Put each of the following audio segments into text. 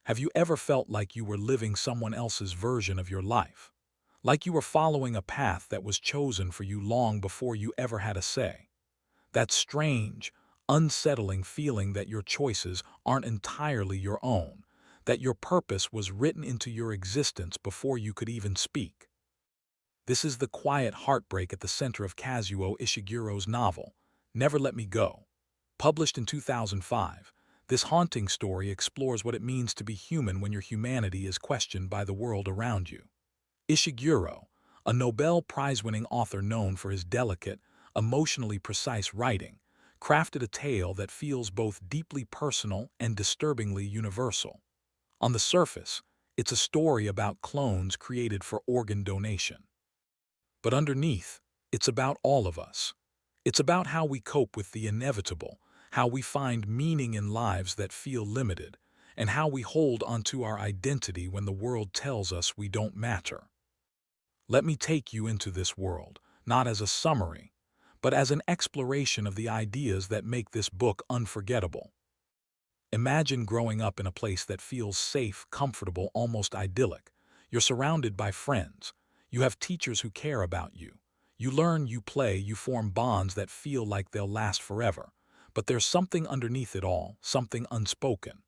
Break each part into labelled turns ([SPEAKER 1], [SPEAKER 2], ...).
[SPEAKER 1] Have you ever felt like you were living someone else's version of your life? Like you were following a path that was chosen for you long before you ever had a say? That strange, unsettling feeling that your choices aren't entirely your own, that your purpose was written into your existence before you could even speak. This is the quiet heartbreak at the center of Kazuo Ishiguro's novel, Never Let Me Go. Published in 2005, this haunting story explores what it means to be human when your humanity is questioned by the world around you. Ishiguro, a Nobel Prize-winning author known for his delicate, emotionally precise writing, crafted a tale that feels both deeply personal and disturbingly universal. On the surface, it's a story about clones created for organ donation. But underneath, it's about all of us. It's about how we cope with the inevitable, how we find meaning in lives that feel limited, and how we hold onto our identity when the world tells us we don't matter. Let me take you into this world, not as a summary, but as an exploration of the ideas that make this book unforgettable. Imagine growing up in a place that feels safe, comfortable, almost idyllic. You're surrounded by friends. You have teachers who care about you. You learn, you play, you form bonds that feel like they'll last forever. But there's something underneath it all, something unspoken.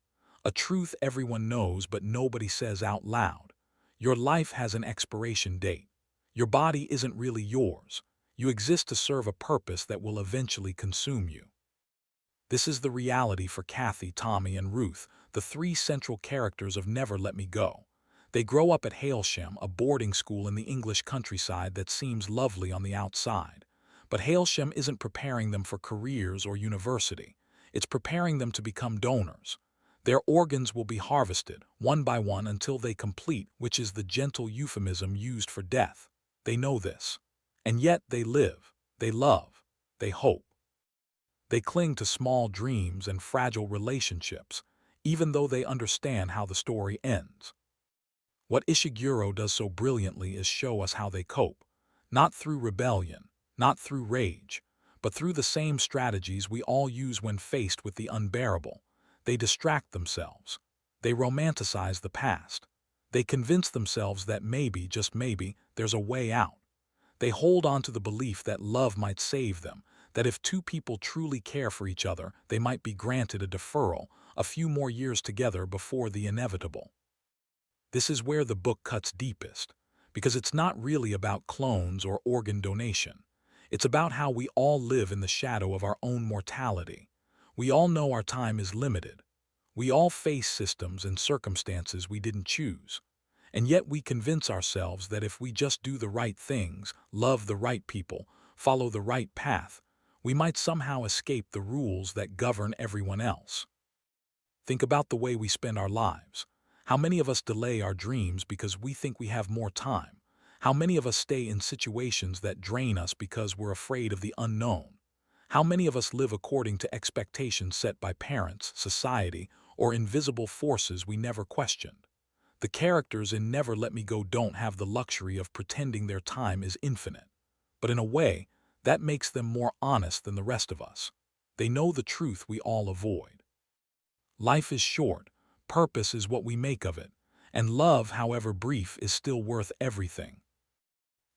[SPEAKER 1] A truth everyone knows but nobody says out loud. Your life has an expiration date. Your body isn't really yours. You exist to serve a purpose that will eventually consume you. This is the reality for Kathy, Tommy, and Ruth, the three central characters of Never Let Me Go. They grow up at Hailsham, a boarding school in the English countryside that seems lovely on the outside. But Hailsham isn't preparing them for careers or university. It's preparing them to become donors. Their organs will be harvested, one by one, until they complete, which is the gentle euphemism used for death. They know this. And yet they live, they love, they hope. They cling to small dreams and fragile relationships, even though they understand how the story ends. What Ishiguro does so brilliantly is show us how they cope, not through rebellion, not through rage, but through the same strategies we all use when faced with the unbearable. They distract themselves. They romanticize the past. They convince themselves that maybe, just maybe, there's a way out. They hold on to the belief that love might save them, that if two people truly care for each other, they might be granted a deferral, a few more years together before the inevitable. This is where the book cuts deepest, because it's not really about clones or organ donation. It's about how we all live in the shadow of our own mortality. We all know our time is limited. We all face systems and circumstances we didn't choose. And yet we convince ourselves that if we just do the right things, love the right people, follow the right path, we might somehow escape the rules that govern everyone else. Think about the way we spend our lives. How many of us delay our dreams because we think we have more time? How many of us stay in situations that drain us because we're afraid of the unknown? How many of us live according to expectations set by parents, society, or invisible forces we never questioned? The characters in Never Let Me Go don't have the luxury of pretending their time is infinite. But in a way, that makes them more honest than the rest of us. They know the truth we all avoid. Life is short, purpose is what we make of it, and love, however brief, is still worth everything.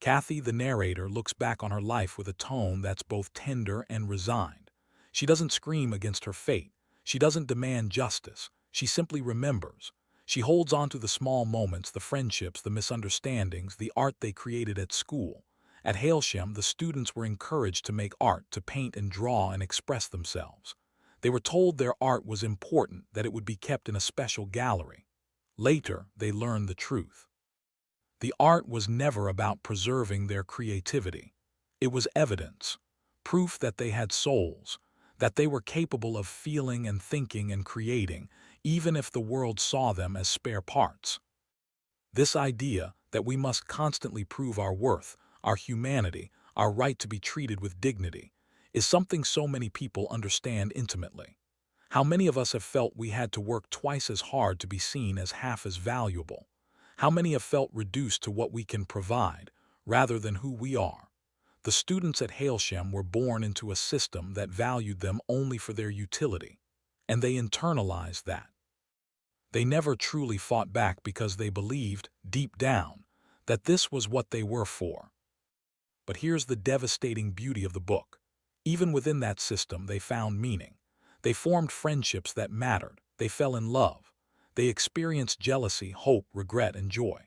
[SPEAKER 1] Kathy, the narrator, looks back on her life with a tone that's both tender and resigned. She doesn't scream against her fate. She doesn't demand justice. She simply remembers. She holds on to the small moments, the friendships, the misunderstandings, the art they created at school. At Hailsham, the students were encouraged to make art, to paint and draw and express themselves. They were told their art was important, that it would be kept in a special gallery. Later, they learned the truth. The art was never about preserving their creativity. It was evidence, proof that they had souls, that they were capable of feeling and thinking and creating, even if the world saw them as spare parts. This idea that we must constantly prove our worth, our humanity, our right to be treated with dignity, is something so many people understand intimately. How many of us have felt we had to work twice as hard to be seen as half as valuable? How many have felt reduced to what we can provide, rather than who we are? The students at Hailsham were born into a system that valued them only for their utility, and they internalized that. They never truly fought back because they believed, deep down, that this was what they were for. But here's the devastating beauty of the book. Even within that system, they found meaning. They formed friendships that mattered. They fell in love. They experienced jealousy, hope, regret, and joy.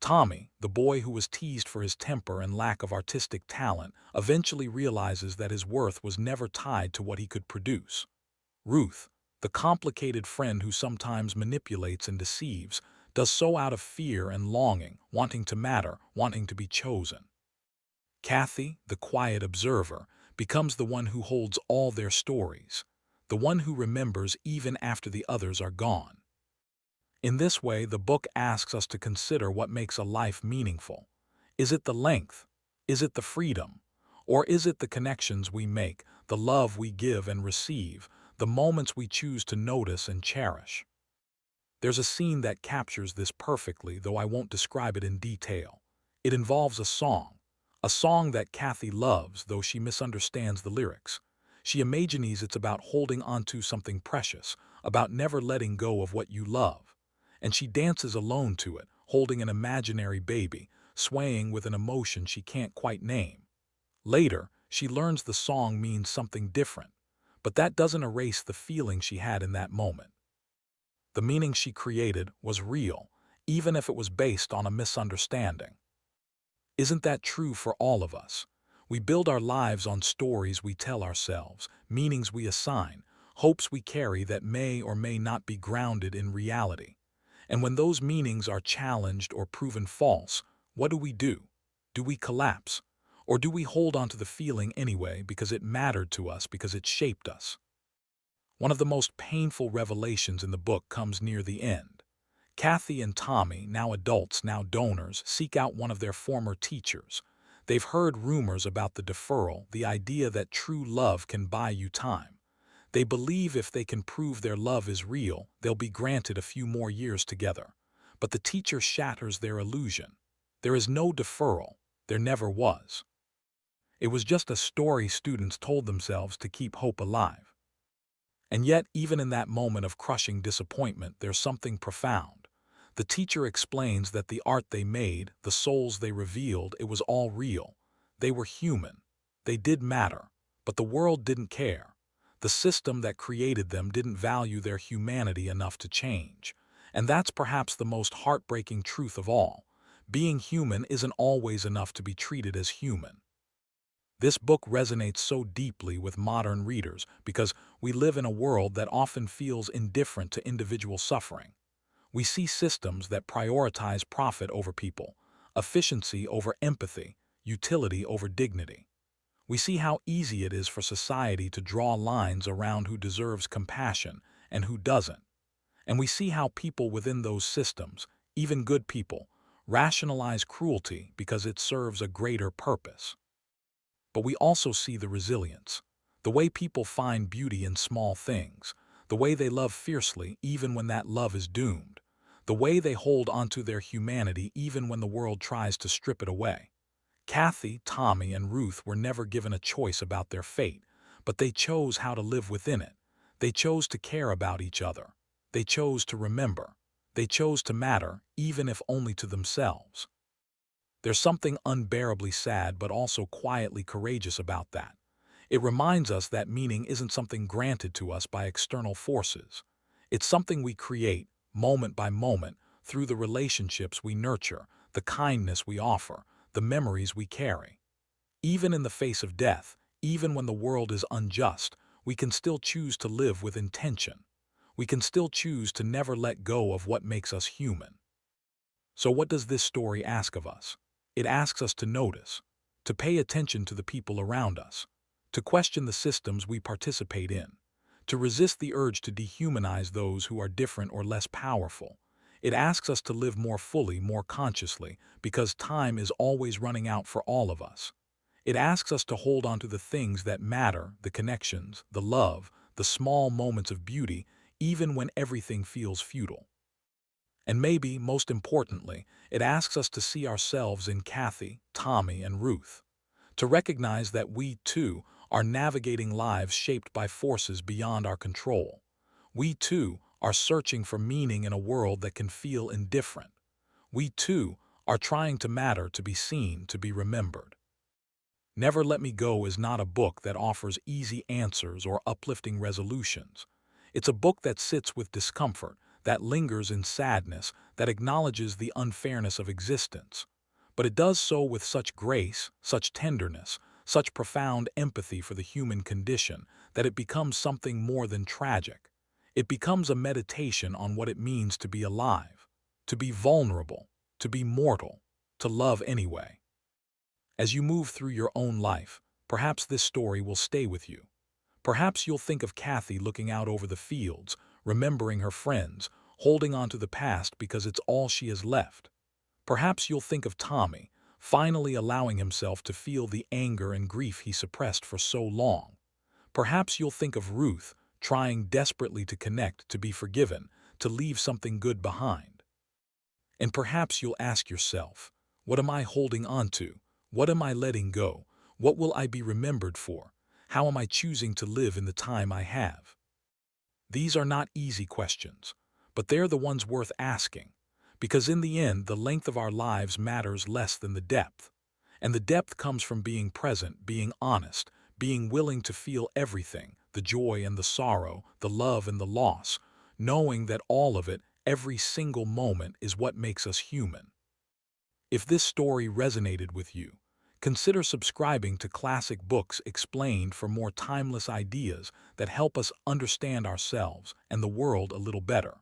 [SPEAKER 1] Tommy, the boy who was teased for his temper and lack of artistic talent, eventually realizes that his worth was never tied to what he could produce. Ruth, the complicated friend who sometimes manipulates and deceives, does so out of fear and longing, wanting to matter, wanting to be chosen. Kathy, the quiet observer, becomes the one who holds all their stories, the one who remembers even after the others are gone. In this way, the book asks us to consider what makes a life meaningful. Is it the length? Is it the freedom? Or is it the connections we make, the love we give and receive, the moments we choose to notice and cherish? There's a scene that captures this perfectly, though I won't describe it in detail. It involves a song that Kathy loves, though she misunderstands the lyrics. She imagines it's about holding onto something precious, about never letting go of what you love. And she dances alone to it, holding an imaginary baby, swaying with an emotion she can't quite name. Later, she learns the song means something different, but that doesn't erase the feeling she had in that moment. The meaning she created was real, even if it was based on a misunderstanding. Isn't that true for all of us? We build our lives on stories we tell ourselves, meanings we assign, hopes we carry that may or may not be grounded in reality. And when those meanings are challenged or proven false, what do? Do we collapse? Or do we hold on to the feeling anyway because it mattered to us, because it shaped us? One of the most painful revelations in the book comes near the end. Kathy and Tommy, now adults, now donors, seek out one of their former teachers. They've heard rumors about the deferral, the idea that true love can buy you time. They believe if they can prove their love is real, they'll be granted a few more years together. But the teacher shatters their illusion. There is no deferral. There never was. It was just a story students told themselves to keep hope alive. And yet, even in that moment of crushing disappointment, there's something profound. The teacher explains that the art they made, the souls they revealed, it was all real. They were human. They did matter. But the world didn't care. The system that created them didn't value their humanity enough to change. And that's perhaps the most heartbreaking truth of all. Being human isn't always enough to be treated as human. This book resonates so deeply with modern readers because we live in a world that often feels indifferent to individual suffering. We see systems that prioritize profit over people, efficiency over empathy, utility over dignity. We see how easy it is for society to draw lines around who deserves compassion and who doesn't. And we see how people within those systems, even good people, rationalize cruelty because it serves a greater purpose. But we also see the resilience, the way people find beauty in small things, the way they love fiercely even when that love is doomed, the way they hold onto their humanity even when the world tries to strip it away. Kathy, Tommy, and Ruth were never given a choice about their fate, but they chose how to live within it. They chose to care about each other. They chose to remember. They chose to matter, even if only to themselves. There's something unbearably sad but also quietly courageous about that. It reminds us that meaning isn't something granted to us by external forces. It's something we create, moment by moment, through the relationships we nurture, the kindness we offer, the memories we carry. Even in the face of death, even when the world is unjust, we can still choose to live with intention. We can still choose to never let go of what makes us human. So what does this story ask of us? It asks us to notice, to pay attention to the people around us, to question the systems we participate in, to resist the urge to dehumanize those who are different or less powerful. It asks us to live more fully, more consciously, because time is always running out for all of us. It asks us to hold on to the things that matter, the connections, the love, the small moments of beauty, even when everything feels futile. And maybe, most importantly, it asks us to see ourselves in Kathy, Tommy, and Ruth, to recognize that we, too, are navigating lives shaped by forces beyond our control. We, too, are searching for meaning in a world that can feel indifferent. We, too, are trying to matter, to be seen, to be remembered. Never Let Me Go is not a book that offers easy answers or uplifting resolutions. It's a book that sits with discomfort, that lingers in sadness, that acknowledges the unfairness of existence. But it does so with such grace, such tenderness, such profound empathy for the human condition that it becomes something more than tragic. It becomes a meditation on what it means to be alive, to be vulnerable, to be mortal, to love anyway. As you move through your own life, perhaps this story will stay with you. Perhaps you'll think of Kathy looking out over the fields, remembering her friends, holding on to the past because it's all she has left. Perhaps you'll think of Tommy, finally allowing himself to feel the anger and grief he suppressed for so long. Perhaps you'll think of Ruth, trying desperately to connect, to be forgiven, to leave something good behind. And perhaps you'll ask yourself, what am I holding on to? What am I letting go? What will I be remembered for? How am I choosing to live in the time I have? These are not easy questions, but they're the ones worth asking, because in the end, the length of our lives matters less than the depth. And the depth comes from being present, being honest, being willing to feel everything, the joy and the sorrow, the love and the loss, knowing that all of it, every single moment, is what makes us human. If this story resonated with you, consider subscribing to Classic Books Explained for more timeless ideas that help us understand ourselves and the world a little better.